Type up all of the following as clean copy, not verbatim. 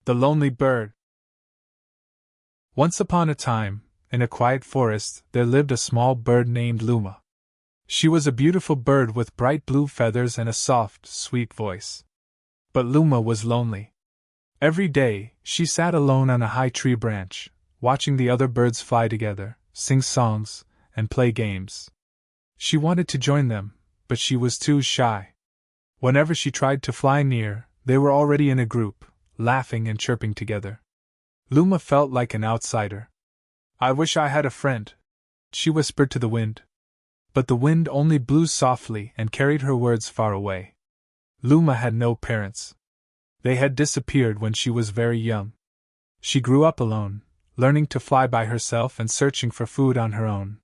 The Lonely Bird. Once upon a time, in a quiet forest, there lived a small bird named Luma. She was a beautiful bird with bright blue feathers and a soft, sweet voice. But Luma was lonely. Every day, she sat alone on a high tree branch, watching the other birds fly together, sing songs, and play games. She wanted to join them, but she was too shy. Whenever she tried to fly near, they were already in a group, laughing and chirping together. Luma felt like an outsider. "I wish I had a friend," she whispered to the wind. But the wind only blew softly and carried her words far away. Luma had no parents. They had disappeared when she was very young. She grew up alone, learning to fly by herself and searching for food on her own.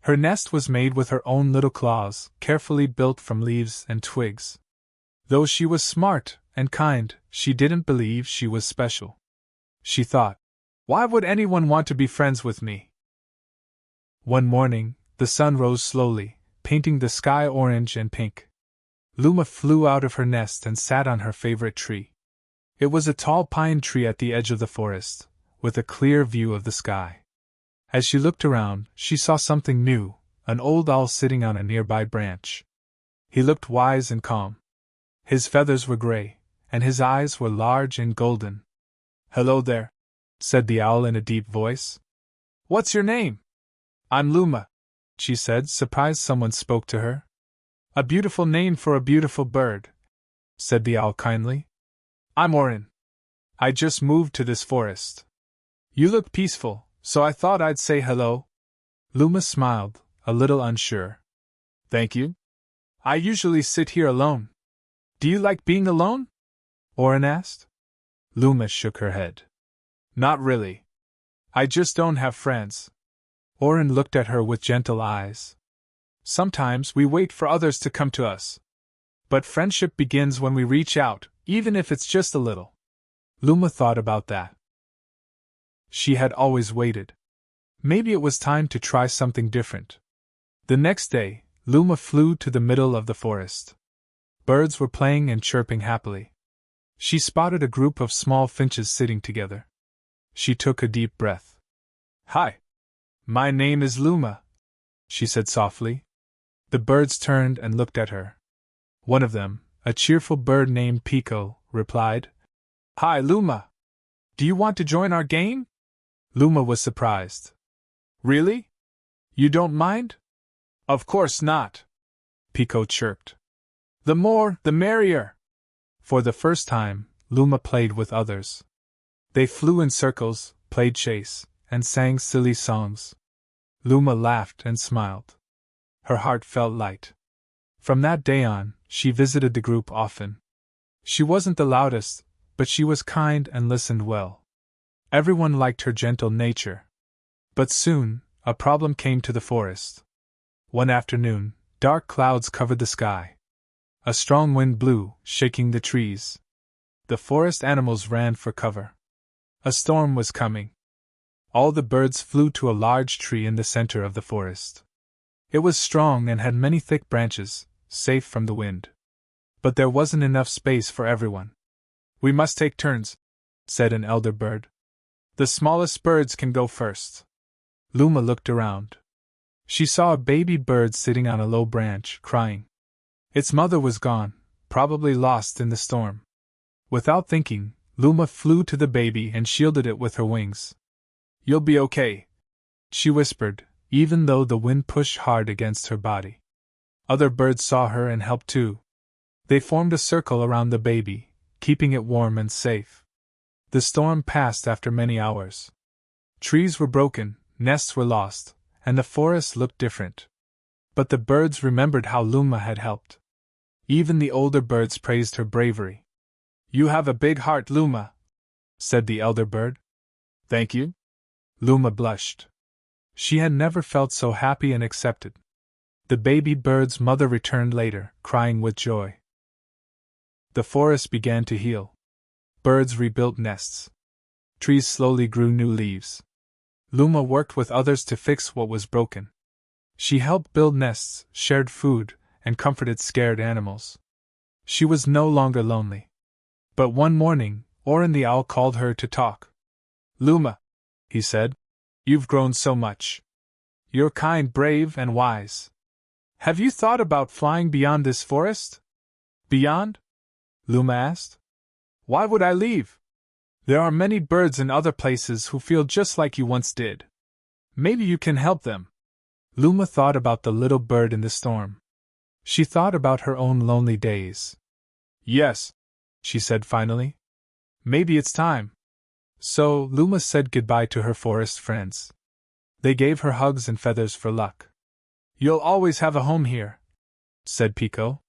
Her nest was made with her own little claws, carefully built from leaves and twigs. Though she was smart and kind, she didn't believe she was special. She thought, "Why would anyone want to be friends with me?" One morning, the sun rose slowly, painting the sky orange and pink. Luma flew out of her nest and sat on her favorite tree. It was a tall pine tree at the edge of the forest, with a clear view of the sky. As she looked around, she saw something new, an old owl sitting on a nearby branch. He looked wise and calm. His feathers were gray, and his eyes were large and golden. "Hello there," said the owl in a deep voice. "What's your name?" "I'm Luma," she said, surprised someone spoke to her. "A beautiful name for a beautiful bird," said the owl kindly. "I'm Orin. I just moved to this forest. You look peaceful, so I thought I'd say hello." Luma smiled, a little unsure. "Thank you. I usually sit here alone." "Do you like being alone?" Orin asked. Luma shook her head. "Not really. I just don't have friends." Orin looked at her with gentle eyes. "Sometimes we wait for others to come to us. But friendship begins when we reach out, even if it's just a little." Luma thought about that. She had always waited. Maybe it was time to try something different. The next day, Luma flew to the middle of the forest. Birds were playing and chirping happily. She spotted a group of small finches sitting together. She took a deep breath. "Hi. My name is Luma," she said softly. The birds turned and looked at her. One of them, a cheerful bird named Pico, replied, "Hi, Luma. Do you want to join our game?" Luma was surprised. "Really? You don't mind?" "Of course not," Pico chirped. "The more, the merrier." For the first time, Luma played with others. They flew in circles, played chase, and sang silly songs. Luma laughed and smiled. Her heart felt light. From that day on, she visited the group often. She wasn't the loudest, but she was kind and listened well. Everyone liked her gentle nature. But soon, a problem came to the forest. One afternoon, dark clouds covered the sky. A strong wind blew, shaking the trees. The forest animals ran for cover. A storm was coming. All the birds flew to a large tree in the center of the forest. It was strong and had many thick branches, safe from the wind. But there wasn't enough space for everyone. "We must take turns," said an elder bird. "The smallest birds can go first." Luma looked around. She saw a baby bird sitting on a low branch, crying. Its mother was gone, probably lost in the storm. Without thinking, Luma flew to the baby and shielded it with her wings. "You'll be okay," she whispered, even though the wind pushed hard against her body. Other birds saw her and helped too. They formed a circle around the baby, keeping it warm and safe. The storm passed after many hours. Trees were broken, nests were lost, and the forest looked different. But the birds remembered how Luma had helped. Even the older birds praised her bravery. "You have a big heart, Luma," said the elder bird. "Thank you." Luma blushed. She had never felt so happy and accepted. The baby bird's mother returned later, crying with joy. The forest began to heal. Birds rebuilt nests. Trees slowly grew new leaves. Luma worked with others to fix what was broken. She helped build nests, shared food, and comforted scared animals. She was no longer lonely. But one morning, Orin the owl called her to talk. Luma, he said, you've grown so much. You're kind, brave, and wise. Have you thought about flying beyond this forest? Beyond? Luma asked. Why would I leave? There are many birds in other places who feel just like you once did. Maybe you can help them. Luma thought about the little bird in the storm. She thought about her own lonely days. Yes, she said finally. Maybe it's time. So, Luma said goodbye to her forest friends. They gave her hugs and feathers for luck. You'll always have a home here, said Pico.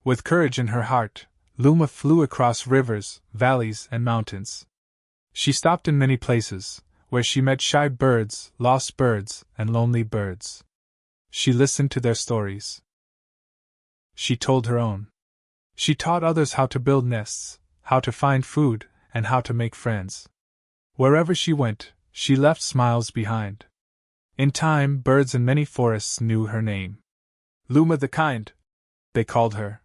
With courage in her heart, Luma flew across rivers, valleys, and mountains. She stopped in many places, where she met shy birds, lost birds, and lonely birds. She listened to their stories. She told her own. She taught others how to build nests, how to find food, and how to make friends. Wherever she went, she left smiles behind. In time, birds in many forests knew her name. Luma the Kind, they called her.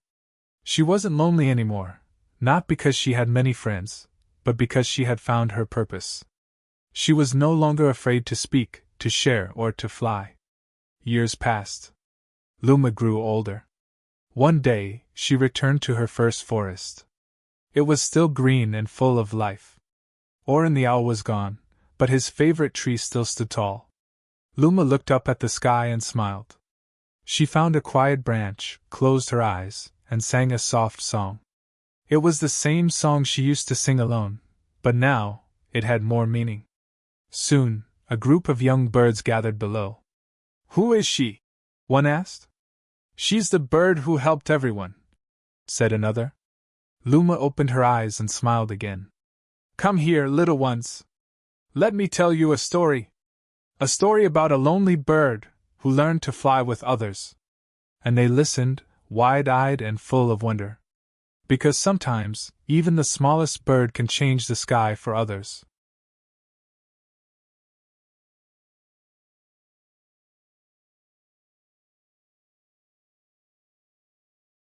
She wasn't lonely anymore, not because she had many friends, but because she had found her purpose. She was no longer afraid to speak, to share, or to fly. Years passed. Luma grew older. One day, she returned to her first forest. It was still green and full of life. Orin the owl was gone, but his favorite tree still stood tall. Luma looked up at the sky and smiled. She found a quiet branch, closed her eyes, and sang a soft song. It was the same song she used to sing alone, but now, it had more meaning. Soon, a group of young birds gathered below. Who is she? One asked. She's the bird who helped everyone, said another. Luma opened her eyes and smiled again. Come here, little ones. Let me tell you a story. A story about a lonely bird who learned to fly with others. And they listened, wide-eyed and full of wonder. Because sometimes, even the smallest bird can change the sky for others.